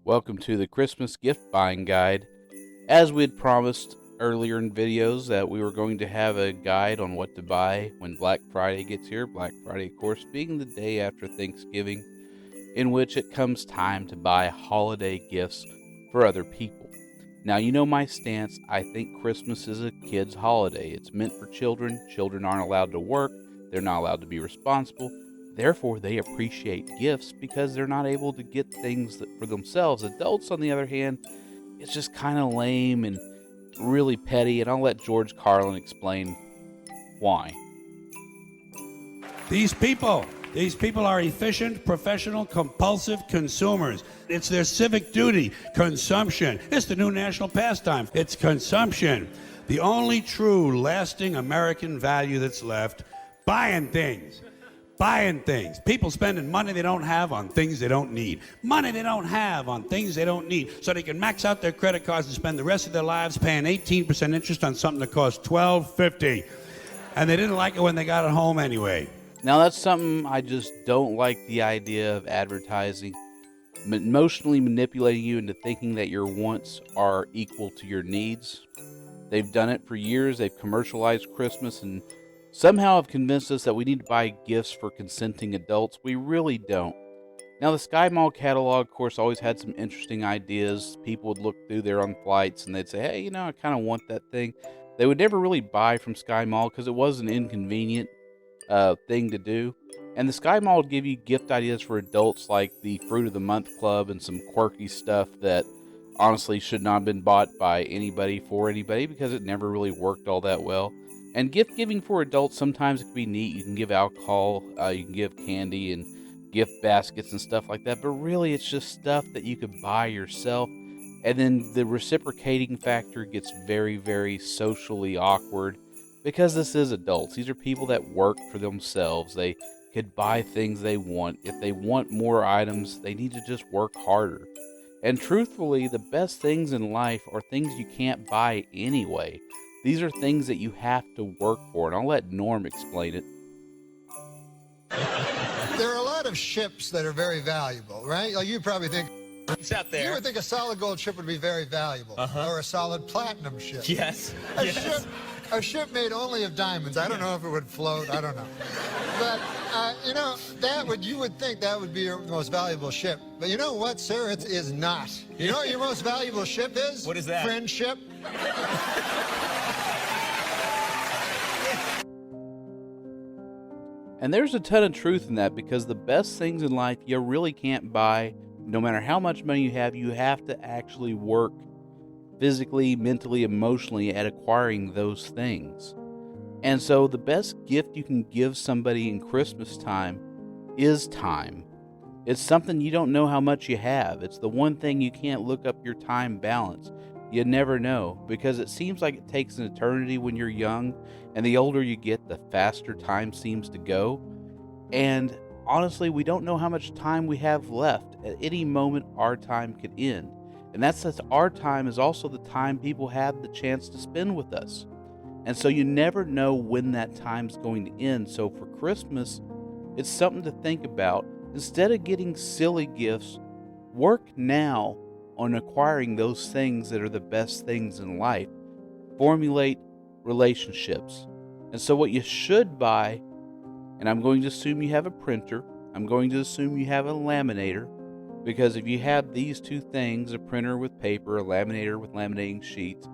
Welcome to the Christmas gift buying guide. As we had promised earlier in videos that we were going to have a guide on what to buy when Black Friday gets here. Black Friday, of course, being the day after Thanksgiving, in which it comes time to buy holiday gifts for other people. Now, you know my stance. I think Christmas is a kid's holiday. It's meant for children. Children aren't allowed to work. They're not allowed to be responsible. Therefore, they appreciate gifts because they're not able to get things for themselves. Adults, on the other hand, it's just kind of lame and really petty, and I'll let George Carlin explain why. These people are efficient, professional, compulsive consumers. It's their civic duty, consumption. It's the new national pastime. It's consumption. The only true, lasting American value that's left, buying things. Buying things. People spending money they don't have on things they don't need. Money they don't have on things they don't need. So they can max out their credit cards and spend the rest of their lives paying 18% interest on something that costs $12.50. And they didn't like it when they got it home anyway. Now, that's something I just don't like, the idea of advertising, emotionally manipulating you into thinking that your wants are equal to your needs. They've done it for years. They've commercialized Christmas and somehow have convinced us that we need to buy gifts for consenting adults. We really don't. Now, the Sky Mall catalog, of course, always had some interesting ideas. People would look through there on flights and they'd say, hey, I kind of want that thing. They would never really buy from Sky Mall because it was an inconvenient thing to do. And the Sky Mall would give you gift ideas for adults like the Fruit of the Month Club and some quirky stuff that honestly should not have been bought by anybody for anybody because it never really worked all that well. And gift giving for adults, sometimes it can be neat. You can give alcohol, you can give candy and gift baskets and stuff like that. But really, it's just stuff that you could buy yourself. And then the reciprocating factor gets very, very socially awkward because this is adults. These are people that work for themselves. They could buy things they want. If they want more items, they need to just work harder. And truthfully, the best things in life are things you can't buy anyway. These are things that you have to work for, and I'll let Norm explain it. There are a lot of ships that are very valuable, right? Like you probably think it's out there. You would think a solid gold ship would be very valuable, or a solid platinum ship. Yes. A ship made only of diamonds. I don't know if it would float. I don't know. But you would think that would be your most valuable ship. But you know what, sir? It is not. You know what your most valuable ship is? What is that? Friendship. And there's a ton of truth in that because the best things in life you really can't buy. No matter how much money you have to actually work physically, mentally, emotionally at acquiring those things. And so the best gift you can give somebody in Christmas time is time. It's something you don't know how much you have. It's the one thing you can't look up your time balance. You never know, because it seems like it takes an eternity when you're young, and the older you get, the faster time seems to go. And honestly, we don't know how much time we have left. At any moment, our time could end. And that's our time is also the time people have the chance to spend with us. And so you never know when that time's going to end. So for Christmas, it's something to think about. Instead of getting silly gifts, work now on acquiring those things that are the best things in life. Formulate relationships. And so what you should buy, and I'm going to assume you have a printer, I'm going to assume you have a laminator, because if you have these two things, a printer with paper, a laminator with laminating sheets,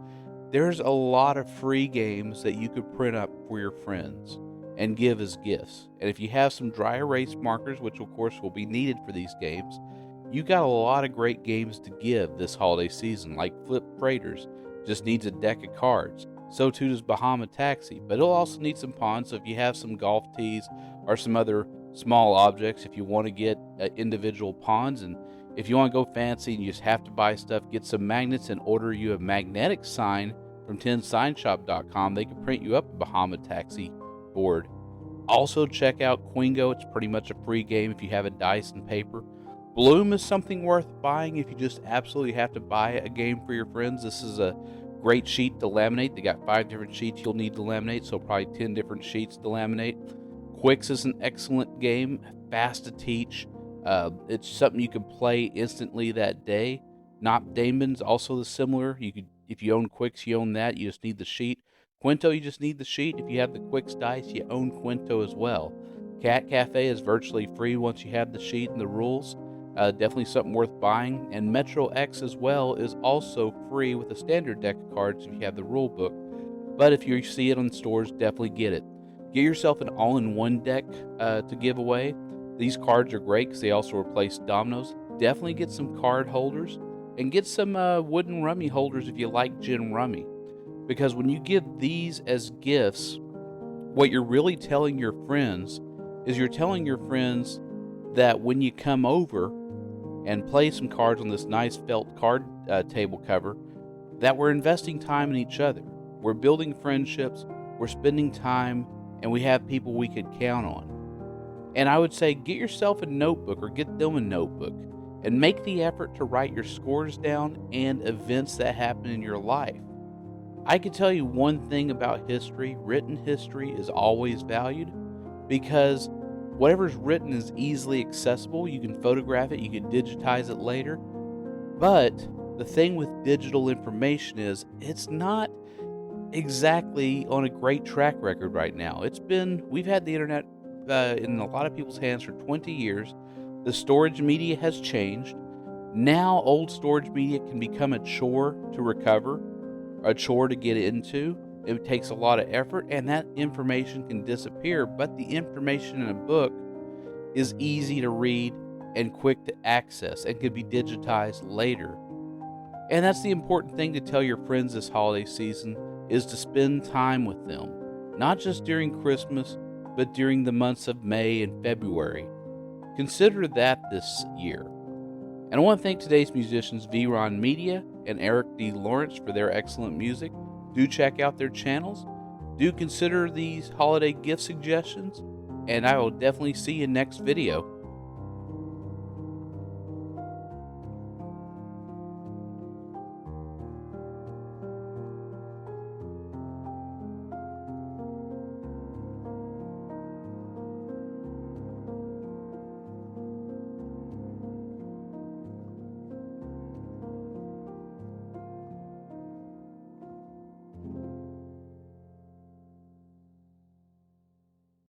there's a lot of free games that you could print up for your friends and give as gifts. And if you have some dry erase markers, which of course will be needed for these games, you got a lot of great games to give this holiday season, like Flip Freighters, just needs a deck of cards. So too does Bahama Taxi, but it'll also need some pawns, so if you have some golf tees or some other small objects, if you want to get individual pawns, and if you want to go fancy and you just have to buy stuff, get some magnets and order you a magnetic sign from 10signshop.com. They can print you up a Bahama Taxi board. Also check out Quingo. It's pretty much a free game if you have a dice and paper. Bloom is something worth buying if you just absolutely have to buy a game for your friends. This is a great sheet to laminate. They got 5 different sheets you'll need to laminate, so probably 10 different sheets to laminate. Quicks is an excellent game, fast to teach, It's something you can play instantly that day. Not Damon's also the similar. You could, if you own Quicks, you own that. You just need the sheet. Quinto, you just need the sheet. If you have the Quicks dice, you own Quinto as well. Cat Cafe is virtually free once you have the sheet and the rules. Definitely something worth buying. And Metro X as well is also free with a standard deck of cards if you have the rule book. But if you see it on stores, definitely get it. Get yourself an all-in-one deck to give away. These cards are great because they also replace dominoes. Definitely get some card holders and get some wooden rummy holders if you like gin rummy. Because when you give these as gifts, what you're really telling your friends is you're telling your friends that when you come over and play some cards on this nice felt card table cover, that we're investing time in each other. We're building friendships, we're spending time, and we have people we could count on. And I would say get yourself a notebook or get them a notebook and make the effort to write your scores down and events that happen in your life. I can tell you one thing about history: written history is always valued because whatever's written is easily accessible. You can photograph it, you can digitize it later. But the thing with digital information is it's not exactly on a great track record right now. We've had the internet in a lot of people's hands for 20 years. The storage media has changed. Now old storage media can become a chore to recover, a chore to get into. It takes a lot of effort, and that information can disappear, but the information in a book is easy to read and quick to access and could be digitized later. And that's the important thing to tell your friends this holiday season, is to spend time with them, not just during Christmas, but during the months of May and February. Consider that this year. And I want to thank today's musicians V-Ron Media and Eric D. Lawrence for their excellent music. Do check out their channels. Do consider these holiday gift suggestions, and I will definitely see you next video.